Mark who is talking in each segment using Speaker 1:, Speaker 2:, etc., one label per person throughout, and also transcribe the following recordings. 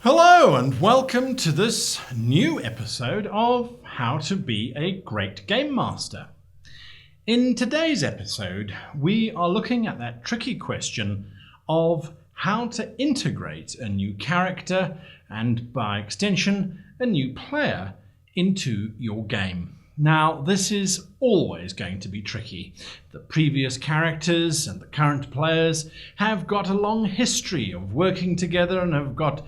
Speaker 1: Hello and welcome to this new episode of How to Be a Great Game Master. In today's episode, we are looking at that tricky question of how to integrate a new character and, by extension, a new player into your game. Now, this is always going to be tricky. The previous characters and the current players have got a long history of working together and have got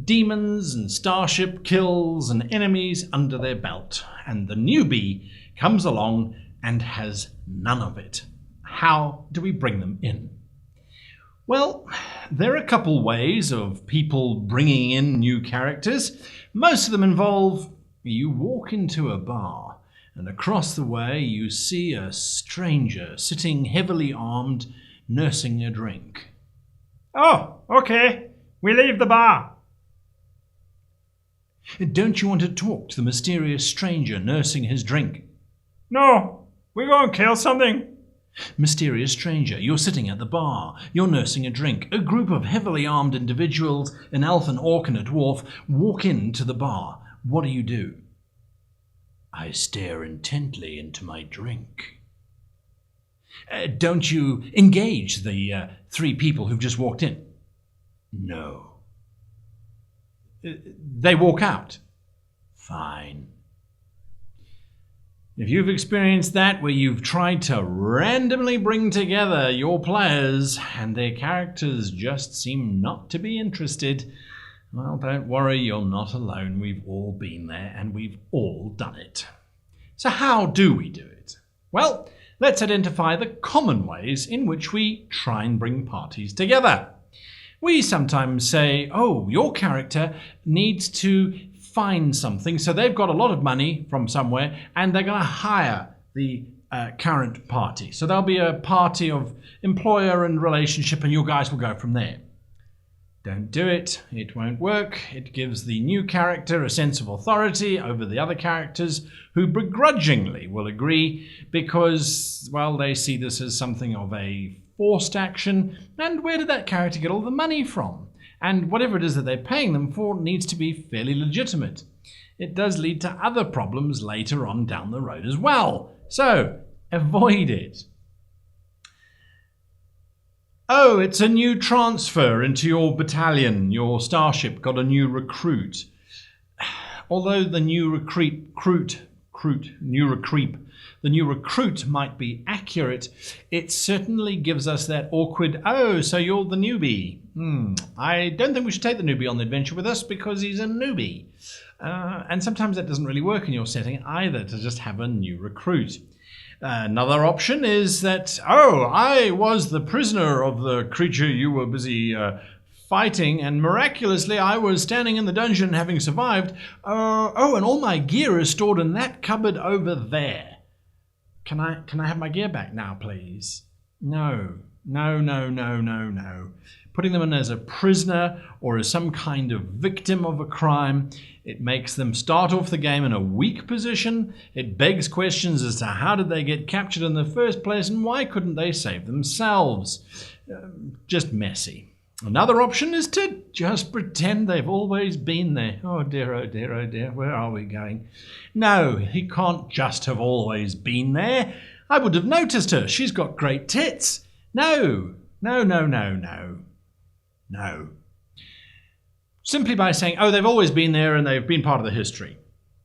Speaker 1: demons and starship kills and enemies under their belt. And the newbie comes along and has none of it. How do we bring them in? Well, there are a couple ways of people bringing in new characters. Most of them involve you walk into a bar and across the way you see a stranger sitting heavily armed, nursing a drink.
Speaker 2: Oh, okay. We leave the bar.
Speaker 1: Don't you want to talk to the mysterious stranger nursing his drink?
Speaker 2: No, we go and kill something.
Speaker 1: Mysterious stranger, you're sitting at the bar. You're nursing a drink. A group of heavily armed individuals, an elf, an orc and a dwarf, walk into the bar. What do? I stare intently into my drink. Don't you engage the three people who've just walked in? No. They walk out. Fine. If you've experienced that where you've tried to randomly bring together your players and their characters just seem not to be interested, well, don't worry, you're not alone. We've all been there and we've all done it. So how do we do it? Well, let's identify the common ways in which we try and bring parties together. We sometimes say, oh, your character needs to find something, so they've got a lot of money from somewhere and they're going to hire the current party. So there'll be a party of employer and relationship and you guys will go from there. Don't do it. It won't work. It gives the new character a sense of authority over the other characters who begrudgingly will agree because, well, they see this as something of a forced action. And where did that character get all the money from? And whatever it is that they're paying them for needs to be fairly legitimate. It does lead to other problems later on down the road as well. So avoid it. Oh, it's a new transfer into your battalion. Your starship got a new recruit. Although the new recruit might be accurate, it certainly gives us that awkward, oh, so you're the newbie. I don't think we should take the newbie on the adventure with us because he's a newbie. And sometimes that doesn't really work in your setting either, to just have a new recruit. Another option is that, oh, I was the prisoner of the creature you were busy fighting, and miraculously I was standing in the dungeon having survived. Oh, and all my gear is stored in that cupboard over there. Can I have my gear back now, please? No. Putting them in as a prisoner or as some kind of victim of a crime, it makes them start off the game in a weak position. It begs questions as to how did they get captured in the first place and why couldn't they save themselves? Just messy. Another option is to just pretend they've always been there. Oh dear, where are we going? No, he can't just have always been there. I would have noticed her. She's got great tits. No. Simply by saying, oh, they've always been there and they've been part of the history.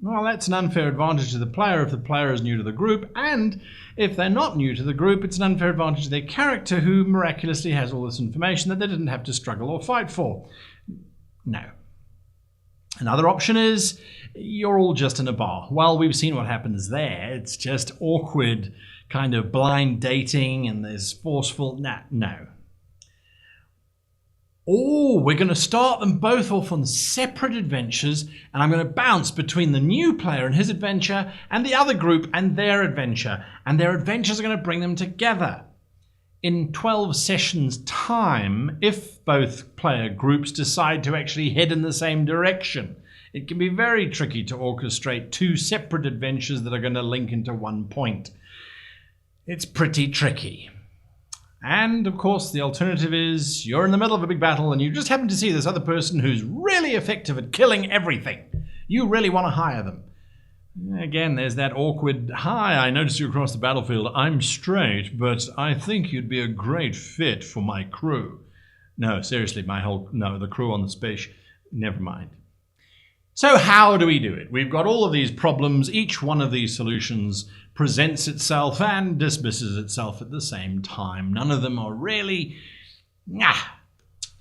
Speaker 1: Well, that's an unfair advantage to the player if the player is new to the group, and if they're not new to the group, it's an unfair advantage to their character who miraculously has all this information that they didn't have to struggle or fight for. No. Another option is you're all just in a bar. Well, we've seen what happens there. It's just awkward kind of blind dating and there's forceful... No. Oh, we're going to start them both off on separate adventures and I'm going to bounce between the new player and his adventure and the other group and their adventure. And their adventures are going to bring them together. In 12 sessions time, if both player groups decide to actually head in the same direction, it can be very tricky to orchestrate two separate adventures that are going to link into one point. It's pretty tricky. And, of course, the alternative is you're in the middle of a big battle and you just happen to see this other person who's really effective at killing everything. You really want to hire them. Again, there's that awkward, "Hi, I noticed you across the battlefield. I'm straight, but I think you'd be a great fit for my crew." No, seriously, the crew on the space. Never mind. So how do we do it? We've got all of these problems. Each one of these solutions presents itself and dismisses itself at the same time. None of them are really...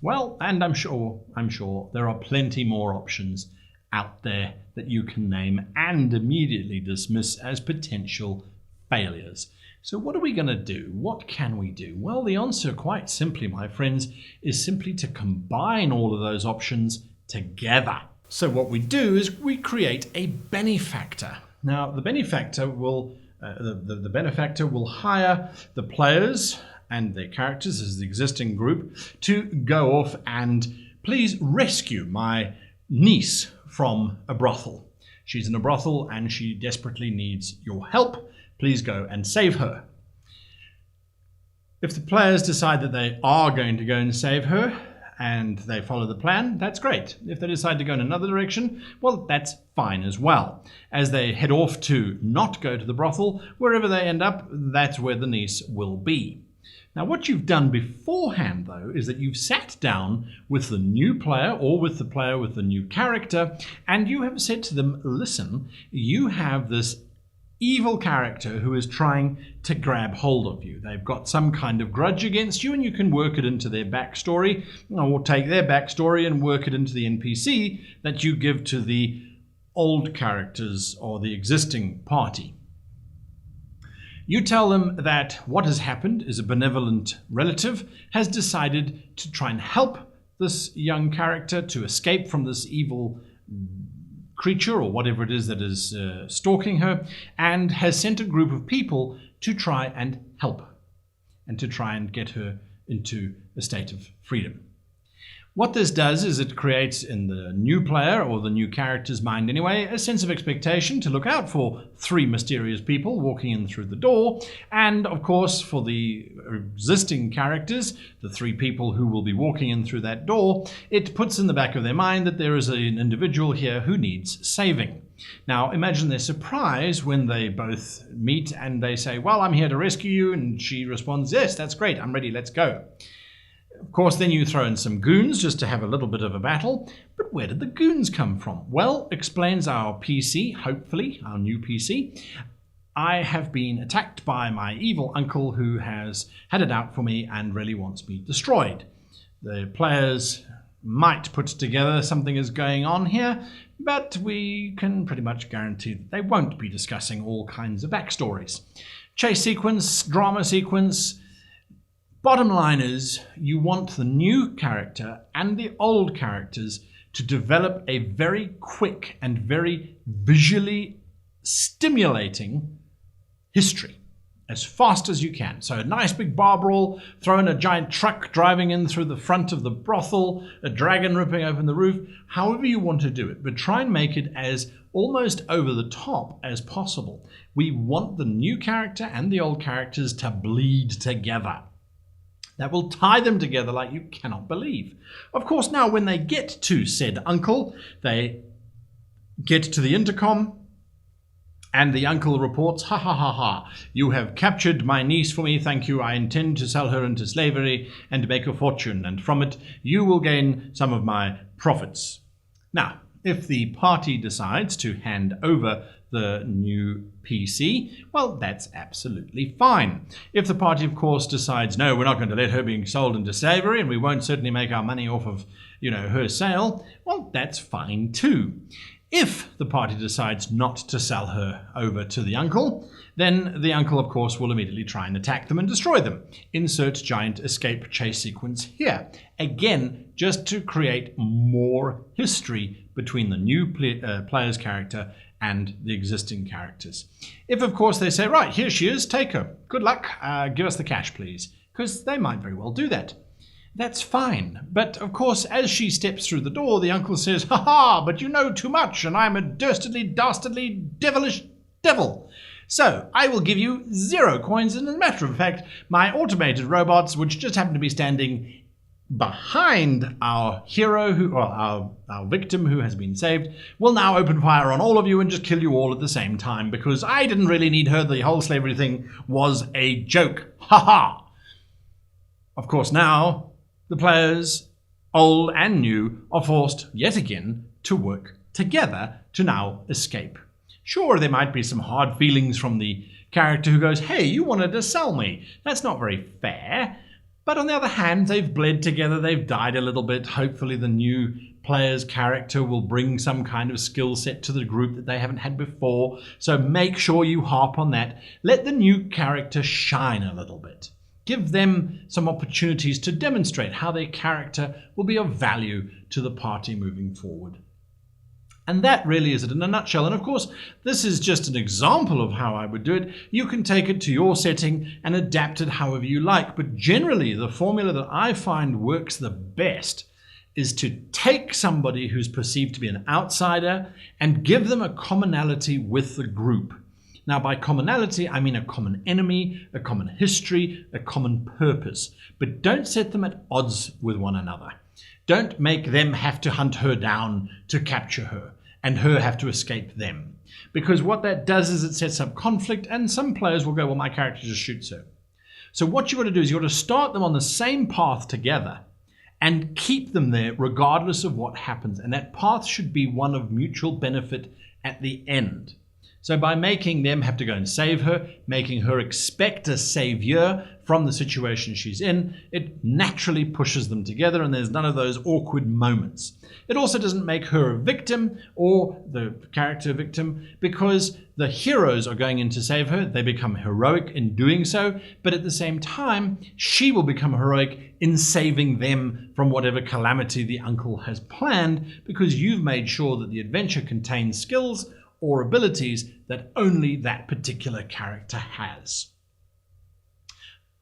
Speaker 1: Well, and I'm sure there are plenty more options out there that you can name and immediately dismiss as potential failures. So what are we going to do? What can we do? Well, the answer, quite simply, my friends, is simply to combine all of those options together. So what we do is we create a benefactor. Now, the benefactor will the benefactor will hire the players and their characters as the existing group to go off and please rescue my niece from a brothel. She's in a brothel and she desperately needs your help. Please go and save her. If the players decide that they are going to go and save her and they follow the plan, that's great. If they decide to go in another direction, well, that's fine as well. As they head off to not go to the brothel, wherever they end up, that's where the niece will be. Now, what you've done beforehand, though, is that you've sat down with the new player or with the player with the new character, and you have said to them, listen, you have this evil character who is trying to grab hold of you. They've got some kind of grudge against you, and you can work it into their backstory, or take their backstory and work it into the NPC that you give to the old characters or the existing party. You tell them that what has happened is a benevolent relative has decided to try and help this young character to escape from this evil creature or whatever it is that is stalking her, and has sent a group of people to try and help and to try and get her into a state of freedom. What this does is it creates in the new player, or the new character's mind anyway, a sense of expectation to look out for three mysterious people walking in through the door, and of course for the existing characters, the three people who will be walking in through that door, it puts in the back of their mind that there is an individual here who needs saving. Now imagine their surprise when they both meet and they say, well, I'm here to rescue you, and she responds, yes, that's great, I'm ready, let's go. Of course, then you throw in some goons just to have a little bit of a battle. But where did the goons come from? Well, explains our PC, hopefully, our new PC. I have been attacked by my evil uncle who has had it out for me and really wants me destroyed. The players might put together something is going on here, but we can pretty much guarantee that they won't be discussing all kinds of backstories. Chase sequence, drama sequence. Bottom line is, you want the new character and the old characters to develop a very quick and very visually stimulating history as fast as you can. So a nice big bar brawl, throw in a giant truck driving in through the front of the brothel, a dragon ripping open the roof, however you want to do it, but try and make it as almost over the top as possible. We want the new character and the old characters to bleed together. That will tie them together like you cannot believe. Of course, now when they get to said uncle, they get to the intercom, and the uncle reports, ha ha ha ha, you have captured my niece for me, thank you, I intend to sell her into slavery and make a fortune, and from it you will gain some of my profits. Now, if the party decides to hand over the new PC, well, that's absolutely fine. If the party, of course, decides, no, we're not going to let her be sold into slavery and we won't certainly make our money off of, her sale, well, that's fine too. If the party decides not to sell her over to the uncle, then the uncle, of course, will immediately try and attack them and destroy them. Insert giant escape chase sequence here. Again, just to create more history between the new player's character and the existing characters. If, of course, they say, right, here she is, take her. Good luck, give us the cash, please. Because they might very well do that. That's fine. But, of course, as she steps through the door, the uncle says, ha-ha, but you know too much, and I'm a dastardly, devilish devil. So, I will give you 0 coins, and as a matter of fact, my automated robots, which just happen to be standing behind our hero, our victim who has been saved, will now open fire on all of you and just kill you all at the same time, because I didn't really need her. The whole slavery thing was a joke. Ha ha! Of course, now the players, old and new, are forced yet again to work together to now escape. Sure, there might be some hard feelings from the character who goes, hey, you wanted to sell me. That's not very fair. But on the other hand, they've bled together, they've died a little bit. Hopefully the new player's character will bring some kind of skill set to the group that they haven't had before. So make sure you harp on that. Let the new character shine a little bit. Give them some opportunities to demonstrate how their character will be of value to the party moving forward. And that really is it in a nutshell. And of course, this is just an example of how I would do it. You can take it to your setting and adapt it however you like. But generally, the formula that I find works the best is to take somebody who's perceived to be an outsider and give them a commonality with the group. Now, by commonality, I mean a common enemy, a common history, a common purpose. But don't set them at odds with one another. Don't make them have to hunt her down to capture her, and her have to escape them. Because what that does is it sets up conflict, and some players will go, well, my character just shoots her. So what you want to do is you want to start them on the same path together and keep them there regardless of what happens. And that path should be one of mutual benefit at the end. So by making them have to go and save her, making her expect a savior from the situation she's in, it naturally pushes them together, and there's none of those awkward moments. It also doesn't make her a victim or the character a victim, because the heroes are going in to save her. They become heroic in doing so, but at the same time, she will become heroic in saving them from whatever calamity the uncle has planned, because you've made sure that the adventure contains skills or abilities that only that particular character has.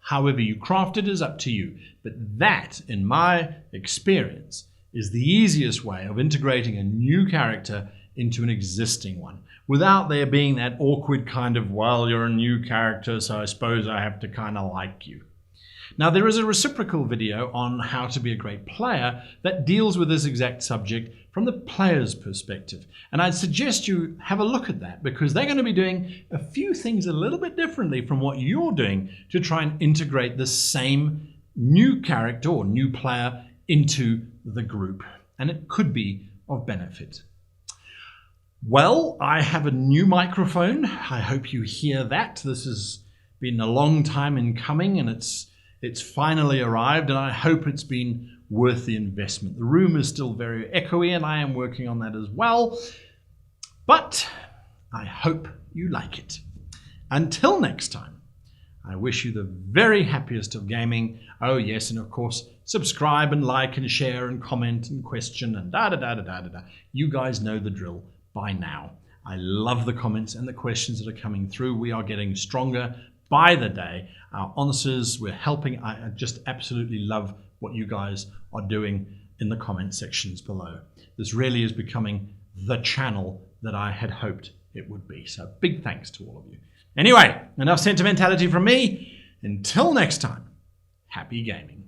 Speaker 1: However you craft it is up to you, but that, in my experience, is the easiest way of integrating a new character into an existing one, without there being that awkward kind of, well, you're a new character, so I suppose I have to kind of like you. Now, there is a reciprocal video on how to be a great player that deals with this exact subject from the player's perspective. And I'd suggest you have a look at that, because they're going to be doing a few things a little bit differently from what you're doing to try and integrate the same new character or new player into the group. And it could be of benefit. Well, I have a new microphone. I hope you hear that. This has been a long time in coming, and it's finally arrived, and I hope it's been worth the investment. The room is still very echoey, and I am working on that as well. But I hope you like it. Until next time, I wish you the very happiest of gaming. Oh yes, and of course, subscribe and like and share and comment and question and da-da-da-da-da-da-da. You guys know the drill by now. I love the comments and the questions that are coming through. We are getting stronger by the day. Our answers, we're helping. I just absolutely love what you guys are doing in the comment sections below. This really is becoming the channel that I had hoped it would be. So big thanks to all of you. Anyway, enough sentimentality from me. Until next time, happy gaming.